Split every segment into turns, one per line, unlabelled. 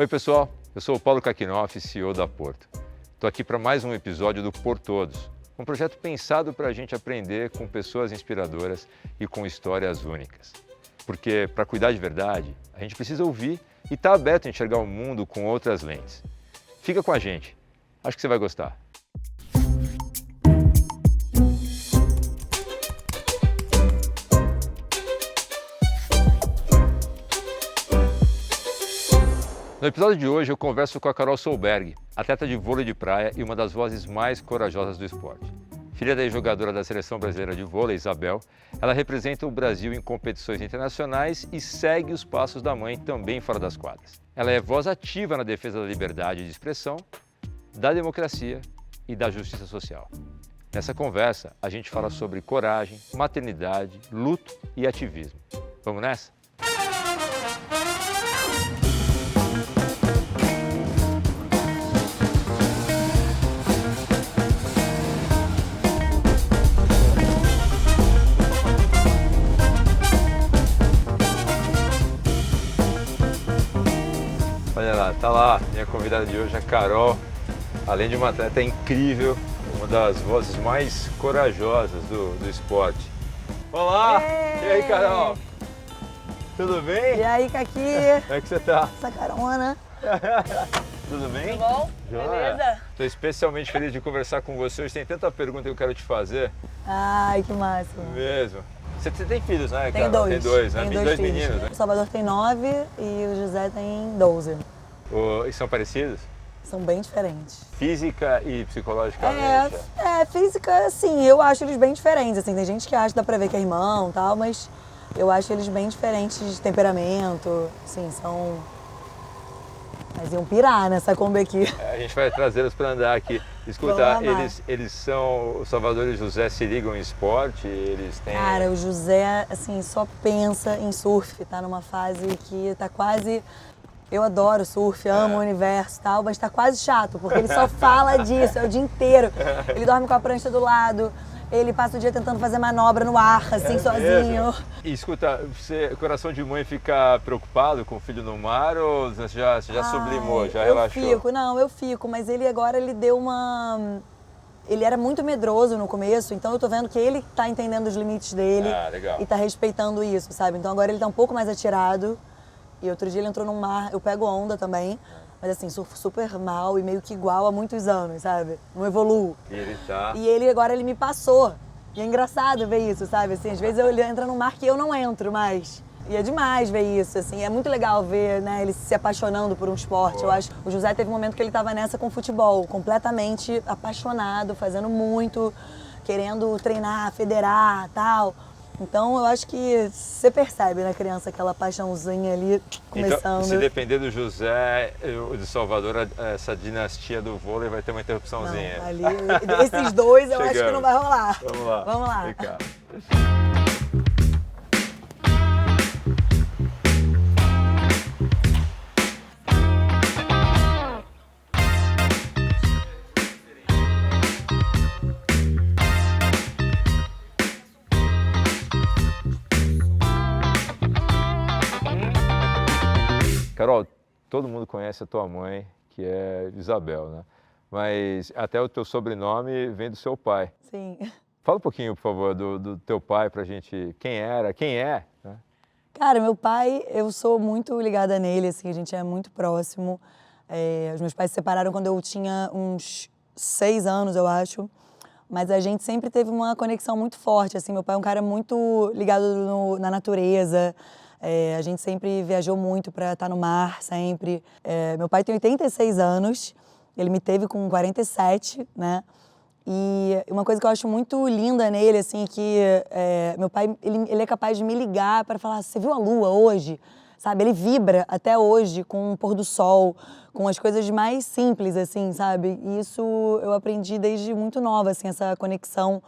Oi pessoal, eu sou o Paulo Kakinoff, CEO da Porto. Estou aqui para mais um episódio do Por Todos, um projeto pensado para a gente aprender com pessoas inspiradoras e com histórias únicas. Porque para cuidar de verdade, a gente precisa ouvir e estar aberto a enxergar o mundo com outras lentes. Fica com a gente, acho que você vai gostar. No episódio de hoje eu converso com a Carol Solberg, atleta de vôlei de praia e uma das vozes mais corajosas do esporte. Filha da jogadora da Seleção Brasileira de Vôlei, Isabel, ela representa o Brasil em competições internacionais e segue os passos da mãe também fora das quadras. Ela é voz ativa na defesa da liberdade de expressão, da democracia e da justiça social. Nessa conversa, a gente fala sobre coragem, maternidade, luto e ativismo. Vamos nessa? Olha lá, tá lá, minha convidada de hoje, a Carol, além de uma atleta incrível, uma das vozes mais corajosas do esporte. Olá!
Ei!
E aí, Carol? Tudo bem?
E aí, Kaki?
Como é que você tá?
Essa carona.
Tudo bem?
Tudo bom?
Joia.
Beleza?
Estou especialmente feliz de conversar com você. Hoje tem tanta pergunta que eu quero te fazer.
Ai, que máximo.
Mesmo. Você tem filhos, né,
Tenho
Carol?
dois.
Tem dois, né?
Tenho
Dois
dois filhos.
meninos, né?
O Salvador tem 9 e o José tem 12.
E são parecidos?
São bem diferentes.
Física e psicologicamente?
Física, sim, eu acho eles bem diferentes. Assim, tem gente que acha que dá pra ver que é irmão e tal, mas eu acho eles bem diferentes de temperamento. Sim, são... Mas iam pirar nessa Kombi aqui.
A gente vai trazê-los para andar aqui. Escuta,
Vamos lá.
eles são... O Salvador e o José se ligam em esporte? Eles têm...
Cara, o José, assim, só pensa em surf. Tá numa fase que tá quase... Eu adoro surf, amo o universo e tal, mas tá quase chato, porque ele só fala disso, é o dia inteiro. Ele dorme com a prancha do lado, ele passa o dia tentando fazer manobra no ar, assim, sozinho.
Mesmo? E escuta, você, coração de mãe, fica preocupado com o filho no mar ou você já sublimou, já relaxou?
Eu fico, mas ele agora, ele deu uma... Ele era muito medroso no começo, então eu tô vendo que ele tá entendendo os limites dele
Legal.
e tá respeitando isso, sabe? Então agora ele tá um pouco mais atirado. E outro dia ele entrou num mar, eu pego onda também, mas assim, surfo super mal e meio que igual há muitos anos, sabe? Não evoluo.
E ele tá...
E ele agora ele me passou. E é engraçado ver isso, sabe? Assim, às vezes ele entra num mar que eu não entro mais. E é demais ver isso, assim, é muito legal ver, né, ele se apaixonando por um esporte. Eu acho, o José teve um momento que ele tava nessa com futebol, completamente apaixonado, fazendo muito, querendo treinar, federar, tal. Então eu acho que você percebe na criança aquela paixãozinha ali começando.
Então, se depender do José e do Salvador, essa dinastia do vôlei vai ter uma interrupçãozinha.
Não, ali, esses dois eu acho que não vai rolar.
Vamos lá.
Vamos lá.
Vem cá. Carol, todo mundo conhece a tua mãe, que é Isabel, né? Mas até o teu sobrenome vem do seu pai.
Sim.
Fala um pouquinho, por favor, do teu pai pra gente, quem era, quem é, né?
Cara, meu pai, eu sou muito ligada nele, assim, a gente é muito próximo. Os meus pais se separaram quando eu tinha uns 6 anos, eu acho. Mas a gente sempre teve uma conexão muito forte, assim. Meu pai é um cara muito ligado na natureza. A gente sempre viajou muito para estar no mar, sempre. Meu pai tem 86 anos, ele me teve com 47, né? E uma coisa que eu acho muito linda nele, assim, que meu pai, ele é capaz de me ligar para falar, você viu a lua hoje? Sabe, ele vibra até hoje com o pôr do sol, com as coisas mais simples, assim, sabe? E isso eu aprendi desde muito nova, assim, essa conexão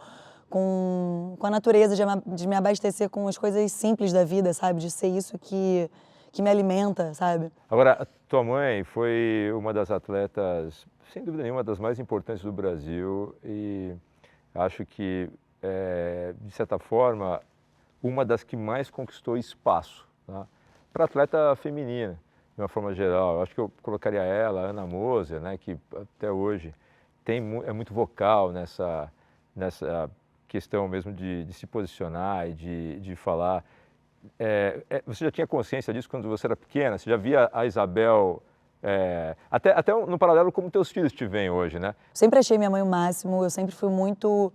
com a natureza, de me abastecer com as coisas simples da vida, sabe? De ser isso que me alimenta, sabe?
Agora, a tua mãe foi uma das atletas, sem dúvida nenhuma, das mais importantes do Brasil e acho que, de certa forma, uma das que mais conquistou espaço, tá? Para atleta feminina. de uma forma geral. Eu acho que eu colocaria ela, a Ana Moser, né, que até hoje é muito vocal nessa questão mesmo de se posicionar e de falar. Você já tinha consciência disso quando você era pequena? Você já via a Isabel, até no paralelo como teus filhos te veem hoje, né?
Sempre achei minha mãe o máximo, eu sempre fui muito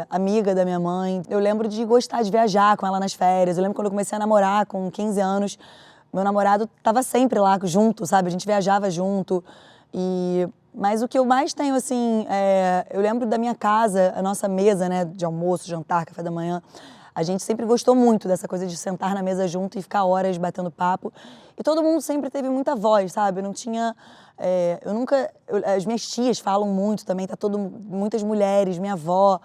amiga da minha mãe. Eu lembro de gostar de viajar com ela nas férias. Eu lembro quando eu comecei a namorar com 15 anos, meu namorado estava sempre lá junto, sabe? A gente viajava junto. Mas o que eu mais tenho, assim, eu lembro da minha casa, a nossa mesa, né, de almoço, jantar, café da manhã. A gente sempre gostou muito dessa coisa de sentar na mesa junto e ficar horas batendo papo. E todo mundo sempre teve muita voz, sabe? Não tinha... as minhas tias falam muito também, muitas mulheres, minha avó.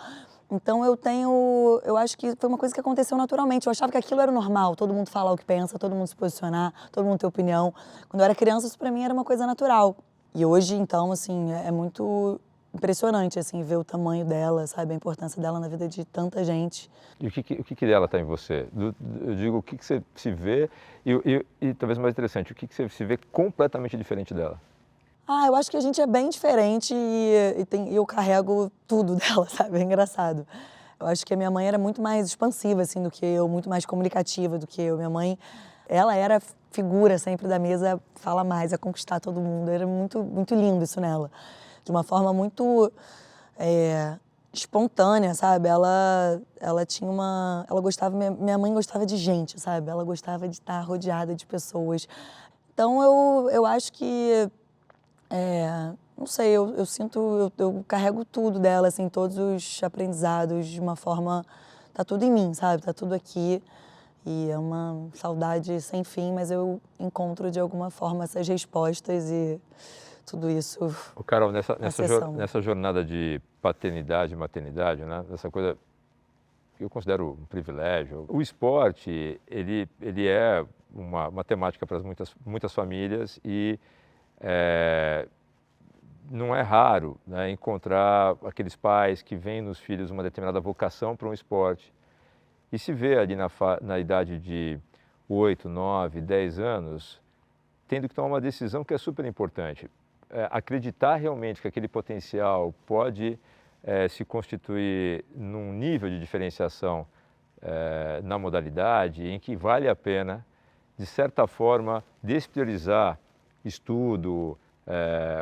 Então eu acho que foi uma coisa que aconteceu naturalmente. Eu achava que aquilo era normal, todo mundo falar o que pensa, todo mundo se posicionar, todo mundo ter opinião. Quando eu era criança, isso pra mim era uma coisa natural. E hoje, então, assim, é muito impressionante, assim, ver o tamanho dela, sabe? A importância dela na vida de tanta gente.
E o que dela está em você? Eu digo, o que você se vê e talvez mais interessante, o que você se vê completamente diferente dela?
Eu acho que a gente é bem diferente e eu carrego tudo dela, sabe? É engraçado. Eu acho que a minha mãe era muito mais expansiva, assim, do que eu, muito mais comunicativa do que eu. Minha mãe, ela era figura sempre da mesa, fala mais, a conquistar todo mundo. Era muito, muito lindo isso nela. De uma forma muito espontânea, sabe? Ela tinha ela gostava, minha mãe gostava de gente, sabe? Ela gostava de estar rodeada de pessoas. Então eu acho que não sei, eu sinto, eu carrego tudo dela, assim, todos os aprendizados de uma forma, tá tudo em mim, sabe? Tá tudo aqui e é uma saudade sem fim, mas eu encontro de alguma forma essas respostas e tudo isso.
Carol, nessa jornada de paternidade e maternidade, né? Essa coisa que eu considero um privilégio, o esporte, ele é uma temática para muitas famílias e não é raro, né, encontrar aqueles pais que veem nos filhos uma determinada vocação para um esporte e se vê ali na idade de 8, 9, 10 anos tendo que tomar uma decisão que é super importante. Acreditar realmente que aquele potencial pode se constituir num nível de diferenciação na modalidade em que vale a pena, de certa forma, despriorizar estudo,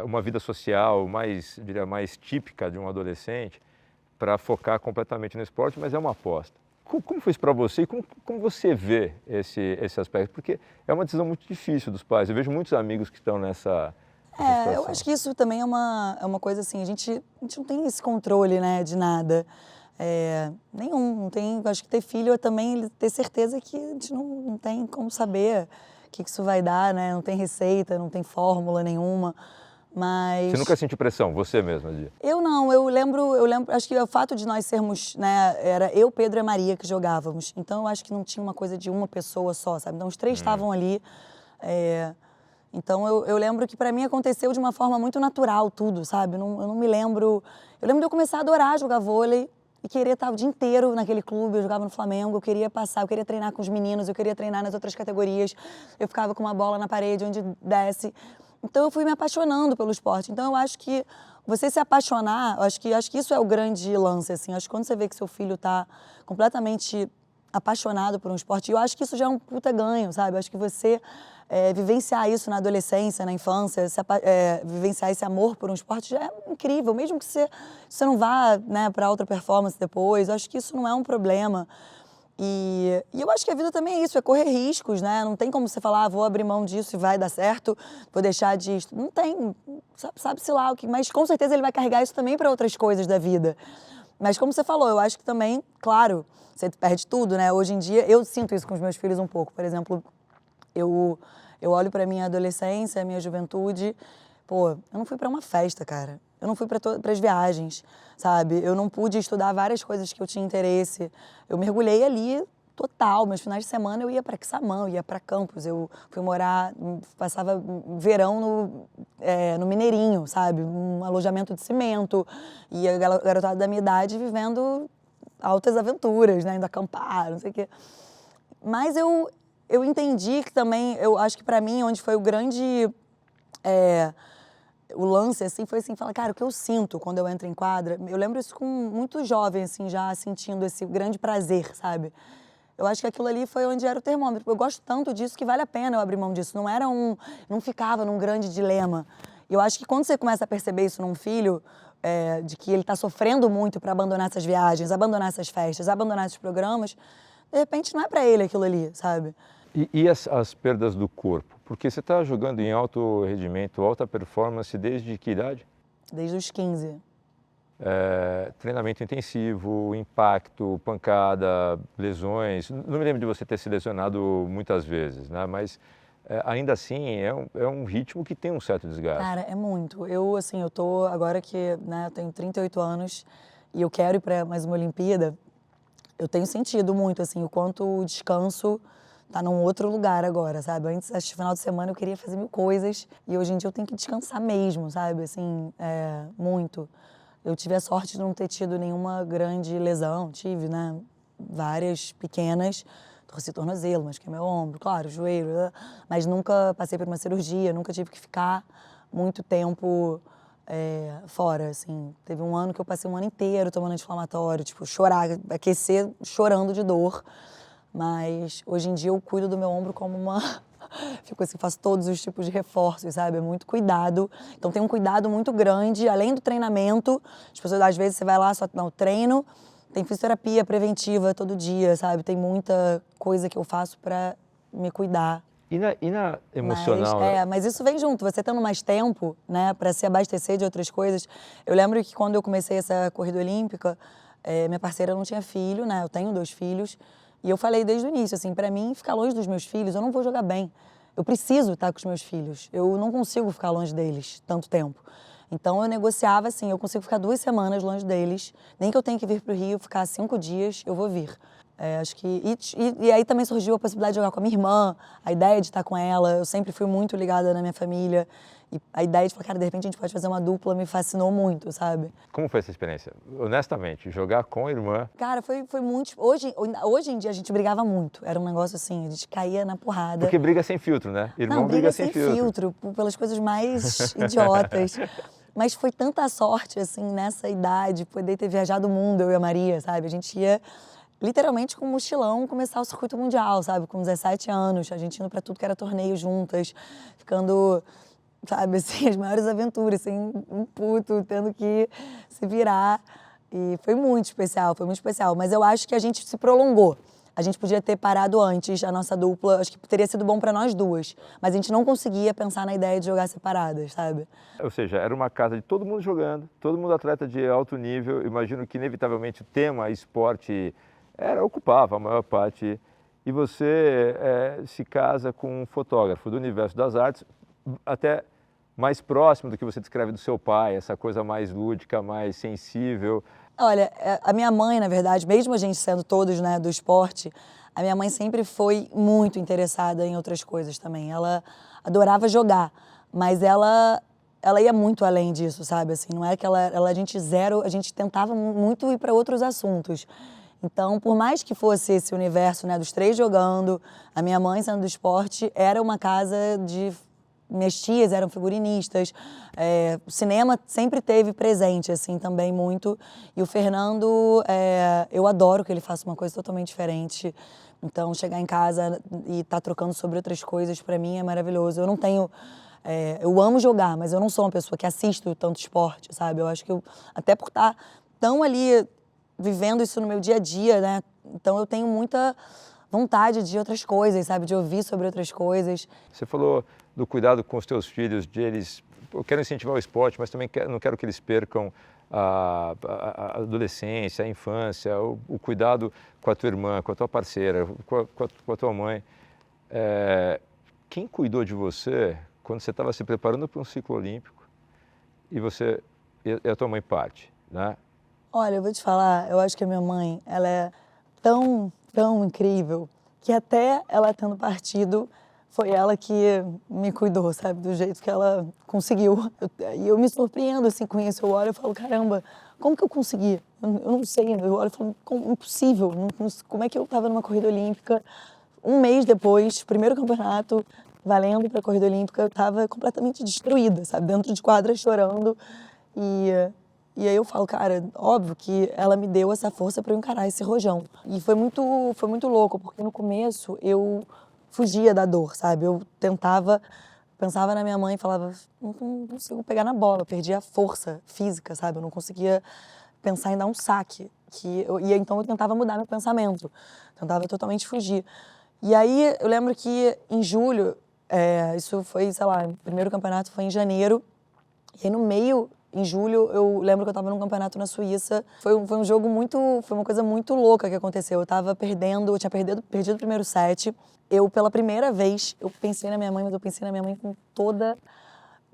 uma vida social diria, mais típica de um adolescente para focar completamente no esporte, mas é uma aposta. Como foi isso para você e como você vê esse aspecto? Porque é uma decisão muito difícil dos pais. Eu vejo muitos amigos que estão nessa situação.
Eu acho que isso também é uma coisa assim, a gente não tem esse controle, né, de nada. Nenhum, não tem, acho que ter filho é também ter certeza que a gente não tem como saber o que isso vai dar, né? Não tem receita, não tem fórmula nenhuma, mas...
Você nunca sentiu pressão, você mesma, Dia?
Eu não, eu lembro, acho que o fato de nós sermos, né, era eu, Pedro e a Maria que jogávamos, então eu acho que não tinha uma coisa de uma pessoa só, sabe? Então os três estavam ali, então eu lembro que pra mim aconteceu de uma forma muito natural tudo, sabe? Eu não me lembro, eu lembro de eu começar a adorar jogar vôlei, e queria estar o dia inteiro naquele clube, eu jogava no Flamengo, eu queria treinar com os meninos, eu queria treinar nas outras categorias, eu ficava com uma bola na parede onde desce. Então eu fui me apaixonando pelo esporte. Então eu acho que você se apaixonar, eu acho que isso é o grande lance, assim. Acho que quando você vê que seu filho está completamente apaixonado por um esporte, eu acho que isso já é um puta ganho, sabe? Eu acho que você vivenciar isso na adolescência, na infância, vivenciar esse amor por um esporte já é incrível, mesmo que você não vá, né, para outra performance depois, eu acho que isso não é um problema. E eu acho que a vida também é isso, é correr riscos, né? Não tem como você falar, vou abrir mão disso e vai dar certo, vou deixar disso. Não tem, sabe-se lá o que, mas com certeza ele vai carregar isso também para outras coisas da vida. Mas como você falou, eu acho que também, claro, você perde tudo, né? Hoje em dia, eu sinto isso com os meus filhos um pouco, por exemplo, eu olho para minha adolescência, minha juventude, pô, eu não fui para uma festa, cara. Eu não fui para as viagens, sabe? Eu não pude estudar várias coisas que eu tinha interesse. Eu mergulhei ali total. Meus finais de semana eu ia para Quissamã, eu ia para Campos. Eu fui morar, passava verão no Mineirinho, sabe? Um alojamento de cimento. E a garotada da minha idade vivendo altas aventuras, né? Indo acampar, não sei o quê. Mas eu eu entendi que também, eu acho que pra mim, onde foi o grande, o lance, assim, foi assim, falar, cara, o que eu sinto quando eu entro em quadra, eu lembro isso com muito jovem, assim, já sentindo esse grande prazer, sabe? Eu acho que aquilo ali foi onde era o termômetro. Eu gosto tanto disso que vale a pena eu abrir mão disso. Não ficava num grande dilema. E eu acho que quando você começa a perceber isso num filho, de que ele tá sofrendo muito para abandonar essas viagens, abandonar essas festas, abandonar esses programas, de repente não é para ele aquilo ali, sabe?
E as perdas do corpo? Porque você está jogando em alto rendimento, alta performance desde que idade?
Desde os 15.
Treinamento intensivo, impacto, pancada, lesões. Não me lembro de você ter se lesionado muitas vezes, né? Mas ainda assim é um ritmo que tem um certo desgaste.
Cara, é muito. Eu, assim, eu tô agora que, né, eu tenho 38 anos e eu quero ir para mais uma Olimpíada, eu tenho sentido muito, assim, o quanto o descanso tá num outro lugar agora, sabe? Antes, acho que final de semana eu queria fazer mil coisas e hoje em dia eu tenho que descansar mesmo, sabe? Assim, muito. Eu tive a sorte de não ter tido nenhuma grande lesão, tive, né? Várias pequenas, torci tornozelo, machuquei meu ombro, claro, joelho, mas nunca passei por uma cirurgia, nunca tive que ficar muito tempo fora, assim. Teve um ano que eu passei um ano inteiro tomando anti-inflamatório, tipo, chorar, aquecer chorando de dor. Mas hoje em dia eu cuido do meu ombro como uma... Fico assim, faço todos os tipos de reforços, sabe? É muito cuidado. Então tem um cuidado muito grande, além do treinamento. As pessoas, às vezes, você vai lá, só não, treino, tem fisioterapia preventiva todo dia, sabe? Tem muita coisa que eu faço pra me cuidar.
E na emocional?
Mas isso vem junto, você tendo mais tempo, né, para se abastecer de outras coisas. Eu lembro que quando eu comecei essa corrida olímpica, minha parceira não tinha filho, né, eu tenho 2 filhos, e eu falei desde o início, assim, para mim, ficar longe dos meus filhos, eu não vou jogar bem. Eu preciso estar com os meus filhos, eu não consigo ficar longe deles tanto tempo. Então eu negociava assim, eu consigo ficar 2 semanas longe deles, nem que eu tenha que vir para o Rio, ficar 5 dias, eu vou vir. Acho que e aí também surgiu a possibilidade de jogar com a minha irmã, a ideia de estar com ela. Eu sempre fui muito ligada na minha família e a ideia de falar, cara, de repente a gente pode fazer uma dupla me fascinou muito, sabe?
Como foi essa experiência? Honestamente, jogar com a irmã.
Cara, foi muito. Hoje em dia a gente brigava muito. Era um negócio assim, a gente caía na porrada.
Porque briga sem filtro, né? Irmão
Não,
briga sem
filtro, pelas coisas mais idiotas. Mas foi tanta sorte, assim, nessa idade, poder ter viajado o mundo, eu e a Maria, sabe? A gente ia literalmente com um mochilão começar o circuito mundial, sabe? Com 17 anos, a gente indo pra tudo que era torneio juntas, ficando, sabe, assim, as maiores aventuras, sem um puto, tendo que se virar. E foi muito especial, foi muito especial. Mas eu acho que a gente se prolongou. A gente podia ter parado antes, a nossa dupla, acho que teria sido bom pra nós duas. Mas a gente não conseguia pensar na ideia de jogar separadas, sabe?
Ou seja, era uma casa de todo mundo jogando, todo mundo atleta de alto nível. Imagino que, inevitavelmente, o tema esporte ocupava a maior parte. E você se casa com um fotógrafo do universo das artes, até mais próximo do que você descreve do seu pai, essa coisa mais lúdica, mais sensível.
Olha, a minha mãe, na verdade, mesmo a gente sendo todos, né, do esporte, a minha mãe sempre foi muito interessada em outras coisas também. Ela adorava jogar, mas ela ia muito além disso, sabe? Assim, não é que a gente tentava muito ir para outros assuntos. Então, por mais que fosse esse universo, né, dos 3 jogando, a minha mãe sendo do esporte, era uma casa de... Minhas tias eram figurinistas, o cinema sempre teve presente, assim, também muito. E o Fernando, eu adoro que ele faça uma coisa totalmente diferente. Então, chegar em casa e estar trocando sobre outras coisas, pra mim, é maravilhoso. Eu não tenho... eu amo jogar, mas eu não sou uma pessoa que assisto tanto esporte, sabe? Eu acho que até por estar tão ali vivendo isso no meu dia a dia, né? Então, eu tenho muita vontade de outras coisas, sabe? De ouvir sobre outras coisas.
Você falou do cuidado com os teus filhos, de eles... Eu quero incentivar o esporte, mas também não quero que eles percam a adolescência, a infância, o cuidado com a tua irmã, com a tua parceira, com a tua mãe. Quem cuidou de você quando você estava se preparando para um ciclo olímpico e a tua mãe parte, né?
Olha, eu vou te falar, eu acho que a minha mãe, ela é tão incrível, que até ela tendo partido, foi ela que me cuidou, sabe? Do jeito que ela conseguiu. E eu me surpreendo, assim, com isso. Eu olho e falo, caramba, como que eu consegui? Eu não sei. Eu olho e falo, impossível. Como é que eu estava numa corrida olímpica um mês depois, primeiro campeonato, valendo para a corrida olímpica, eu estava completamente destruída, sabe? Dentro de quadra, chorando. E aí eu falo, cara, óbvio que ela me deu essa força para eu encarar esse rojão. E foi muito louco, porque no começo eu fugia da dor, sabe? Eu pensava na minha mãe e falava, não consigo pegar na bola, eu perdi a força física, sabe? Eu não conseguia pensar em dar um saque. Então eu tentava mudar meu pensamento, tentava totalmente fugir. E aí eu lembro que em julho, isso foi, sei lá, o primeiro campeonato foi em janeiro, e aí no meio, em julho, eu lembro que eu estava num campeonato na Suíça. Foi um jogo foi uma coisa muito louca que aconteceu. Eu estava perdendo, eu tinha perdido o primeiro set. Eu, pela primeira vez, eu pensei na minha mãe, mas eu pensei na minha mãe com toda...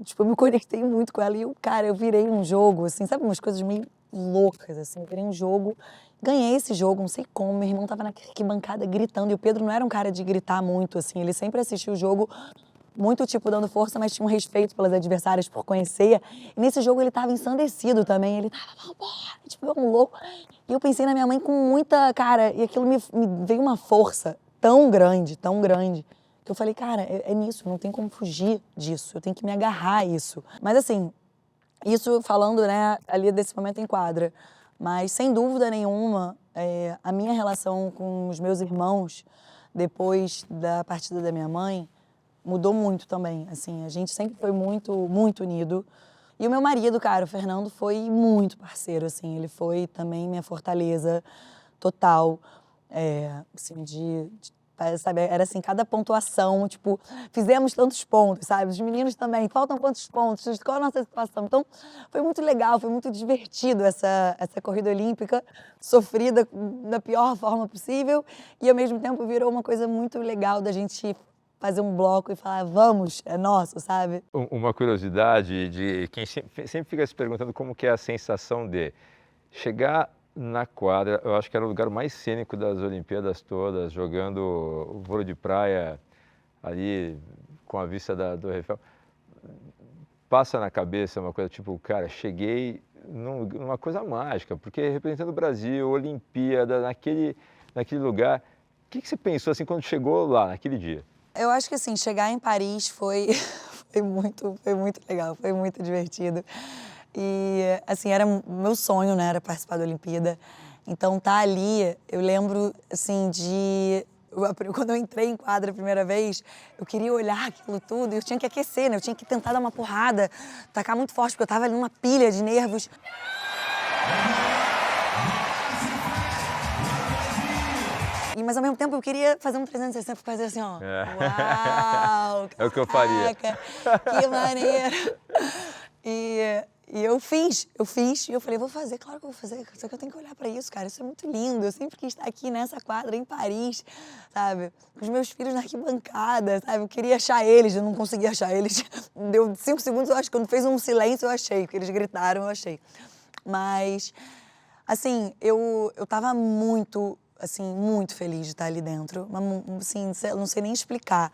Tipo, eu me conectei muito com ela e, cara, eu virei um jogo, assim, sabe, umas coisas meio loucas, assim. Eu virei um jogo, ganhei esse jogo, não sei como. Meu irmão tava na arquibancada gritando, e o Pedro não era um cara de gritar muito, assim. Ele sempre assistia o jogo muito, tipo, dando força, mas tinha um respeito pelas adversárias por conhecer. E nesse jogo ele tava ensandecido também, ele tava, vambora, tipo, um louco. E eu pensei na minha mãe com muita, cara, e aquilo me veio uma força tão grande, que eu falei, cara, é nisso, não tem como fugir disso, eu tenho que me agarrar a isso. Mas assim, isso falando, né, ali desse momento em quadra, mas sem dúvida nenhuma, a minha relação com os meus irmãos, depois da partida da minha mãe, mudou muito também, assim, a gente sempre foi muito, muito unido. E o meu marido, cara, o Fernando, foi muito parceiro, assim, ele foi também minha fortaleza total, assim, sabe, era assim, cada pontuação, tipo, fizemos tantos pontos, sabe, os meninos também, faltam quantos pontos, qual a nossa situação? Então, foi muito legal, foi muito divertido essa corrida olímpica, sofrida da pior forma possível, e ao mesmo tempo virou uma coisa muito legal da gente fazer um bloco e falar, vamos, é nosso, sabe?
Uma curiosidade de quem sempre fica se perguntando como que é a sensação de chegar na quadra. Eu acho que era o lugar mais cênico das Olimpíadas todas, jogando vôlei de praia ali com a vista da Torre Eiffel. Passa na cabeça uma coisa tipo, cara, cheguei numa coisa mágica, porque representando o Brasil, Olimpíada, naquele lugar. O que você pensou assim quando chegou lá, naquele dia?
Eu acho que assim, chegar em Paris foi muito legal, foi muito divertido. E assim, era meu sonho, né, era participar da Olimpíada. Então tá ali, eu lembro assim quando eu entrei em quadra a primeira vez, eu queria olhar aquilo tudo e eu tinha que aquecer, né? Eu tinha que tentar dar uma porrada, tacar muito forte, porque eu tava ali numa pilha de nervos. Mas ao mesmo tempo eu queria fazer um 360, fazer assim, ó. Uau!
É o que eu faria.
Que maneiro! E eu fiz, e eu falei, vou fazer, claro que eu vou fazer, só que eu tenho que olhar pra isso, cara, isso é muito lindo, eu sempre quis estar aqui nessa quadra, em Paris, sabe, com os meus filhos na arquibancada, sabe, eu queria achar eles, eu não conseguia achar eles, deu 5 segundos, eu acho que quando fez um silêncio eu achei, porque eles gritaram, eu achei, mas, assim, eu tava muito feliz de estar ali dentro, assim, não sei nem explicar.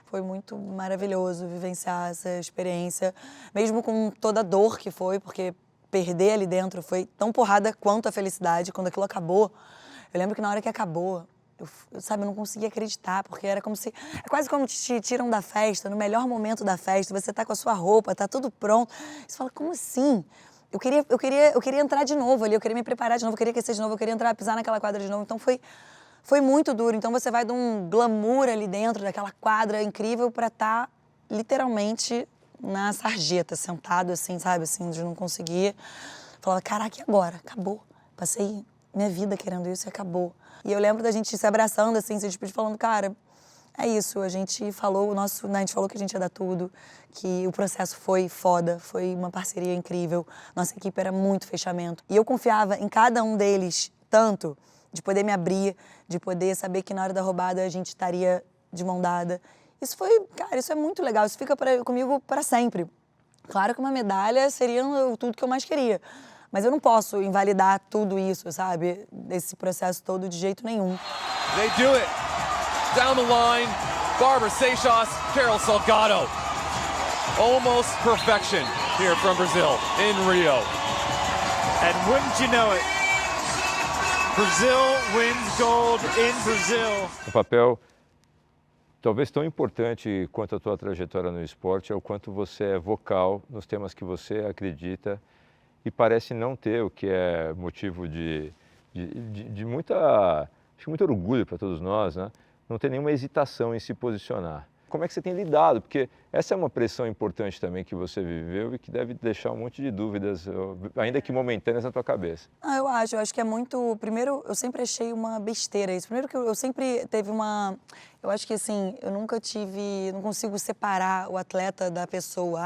Foi muito maravilhoso vivenciar essa experiência, mesmo com toda a dor que foi, porque perder ali dentro foi tão porrada quanto a felicidade. Quando aquilo acabou, eu lembro que na hora que acabou, eu não conseguia acreditar, porque era como se... É quase como te tiram da festa, no melhor momento da festa, você tá com a sua roupa, tá tudo pronto. Você fala, como assim? Eu queria entrar de novo ali, eu queria me preparar de novo, eu queria aquecer de novo, eu queria pisar naquela quadra de novo. Então foi muito duro. Então você vai de um glamour ali dentro, daquela quadra incrível, pra estar literalmente na sarjeta, sentado assim, sabe, assim, de não conseguir. Falava, caraca, e agora? Acabou. Passei minha vida querendo isso e acabou. E eu lembro da gente se abraçando, assim, se despedir, falando, cara, é isso, a gente falou que a gente ia dar tudo, que o processo foi foda, foi uma parceria incrível, nossa equipe era muito fechamento. E eu confiava em cada um deles tanto, de poder me abrir, de poder saber que na hora da roubada a gente estaria de mão dada. Isso é muito legal, isso fica comigo para sempre. Claro que uma medalha seria tudo que eu mais queria, mas eu não posso invalidar tudo isso, sabe? Esse processo todo de jeito nenhum.
They do it. Down the line, Barbara Seixas, Carol Salgado. Almost perfection here from Brazil in Rio.
And wouldn't you know it, Brazil wins gold in Brazil.
Um papel Talvez tão importante quanto a tua trajetória no esporte é o quanto você é vocal nos temas que você acredita e parece não ter, o que é motivo de muita, acho que muito orgulho para todos nós, né? Não ter nenhuma hesitação em se posicionar. Como é que você tem lidado? Porque essa é uma pressão importante também que você viveu e que deve deixar um monte de dúvidas, ainda que momentâneas, na tua cabeça.
Ah, eu acho que é muito... Primeiro, eu sempre achei uma besteira isso. Primeiro que eu sempre teve uma... Eu acho que, assim, eu nunca tive... Não consigo separar o atleta da pessoa.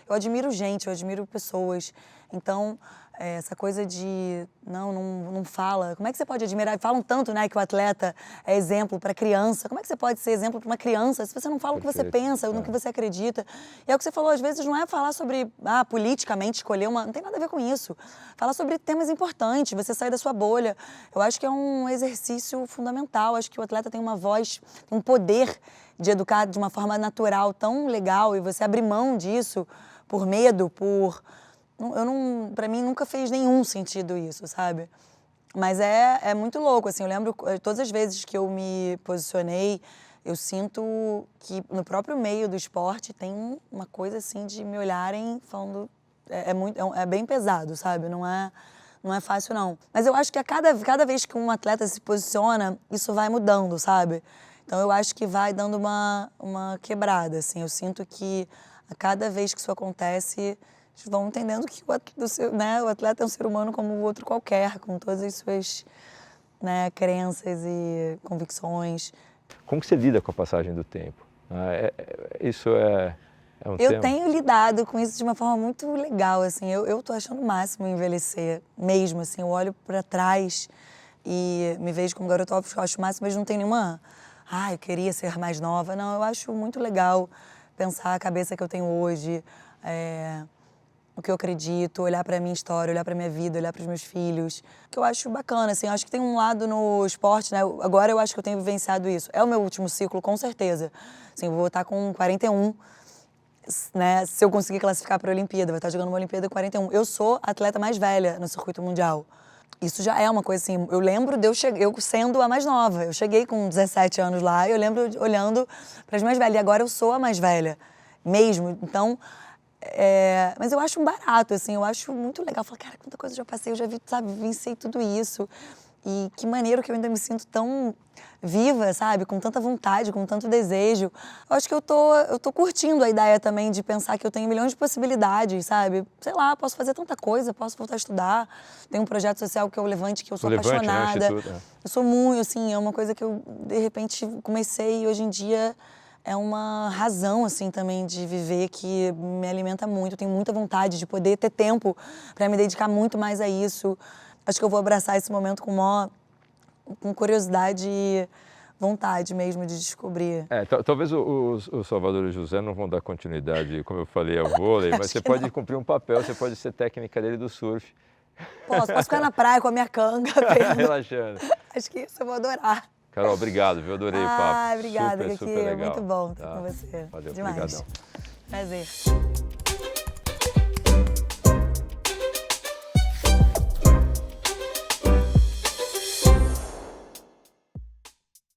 Eu admiro gente, eu admiro pessoas. Então, essa coisa de... Não fala. Como é que você pode admirar? Falam tanto, né, que o atleta é exemplo para criança. Como é que você pode ser exemplo para uma criança se você não fala o que você pensa, no que você acredita? E é o que você falou, às vezes não é falar sobre, politicamente escolher uma... Não tem nada a ver com isso. Falar sobre temas importantes, você sair da sua bolha. Eu acho que é um exercício fundamental. Acho que o atleta tem uma voz, tem um poder de educar de uma forma natural tão legal e você abrir mão disso por medo, para mim nunca fez nenhum sentido isso, sabe? Mas é muito louco, assim, eu lembro todas as vezes que eu me posicionei, eu sinto que no próprio meio do esporte tem uma coisa assim de me olharem falando, é bem pesado, sabe? Não é fácil não. Mas eu acho que cada vez que um atleta se posiciona, isso vai mudando, sabe? Então eu acho que vai dando uma quebrada, assim, eu sinto que a cada vez que isso acontece, vão entendendo que o atleta é um ser humano como o outro qualquer, com todas as suas, né, crenças e convicções.
Como que você lida com a passagem do tempo? Isso é um tema?
Eu tenho lidado com isso de uma forma muito legal, assim. Eu tô achando o máximo envelhecer, mesmo, assim. Eu olho para trás e me vejo como garota, óbvio que eu acho o máximo, mas não tem nenhuma... eu queria ser mais nova. Não, eu acho muito legal pensar a cabeça que eu tenho hoje, o que eu acredito, olhar para a minha história, olhar para a minha vida, olhar para os meus filhos. Que eu acho bacana, assim, eu acho que tem um lado no esporte, né? Agora eu acho que eu tenho vivenciado isso. É o meu último ciclo, com certeza. Assim, eu vou estar com 41, né? Se eu conseguir classificar para a Olimpíada, vou estar jogando uma Olimpíada com 41. Eu sou a atleta mais velha no circuito mundial. Isso já é uma coisa assim, eu lembro de eu sendo a mais nova. Eu cheguei com 17 anos lá e eu lembro olhando para as mais velhas. E agora eu sou a mais velha, mesmo. Então... mas eu acho um barato, assim, eu acho muito legal. Falar, cara, quanta coisa eu já passei, eu já vi, sabe, vivenciei tudo isso. E que maneiro que eu ainda me sinto tão viva, sabe, com tanta vontade, com tanto desejo. Eu acho que eu tô curtindo a ideia também de pensar que eu tenho milhões de possibilidades, sabe? Sei lá, posso fazer tanta coisa, posso voltar a estudar. Tem um projeto social que é o Levante, que eu sou apaixonada.
Né? Instituto,
Eu sou muito, assim, é uma coisa que eu, de repente, comecei e hoje em dia... É uma razão, assim, também de viver que me alimenta muito. Eu tenho muita vontade de poder ter tempo para me dedicar muito mais a isso. Acho que eu vou abraçar esse momento com curiosidade e vontade mesmo de descobrir.
Talvez os Salvador e José não vão dar continuidade, como eu falei, ao vôlei, mas você pode cumprir um papel, você pode ser técnica dele do surf.
Posso ficar na praia com a minha canga.
Relaxando.
Acho que isso eu vou adorar.
Carol, obrigado, viu? Adorei o papo.
Obrigada,
super legal.
muito bom estar com você.
Valeu,
demais.
obrigadão.
Prazer.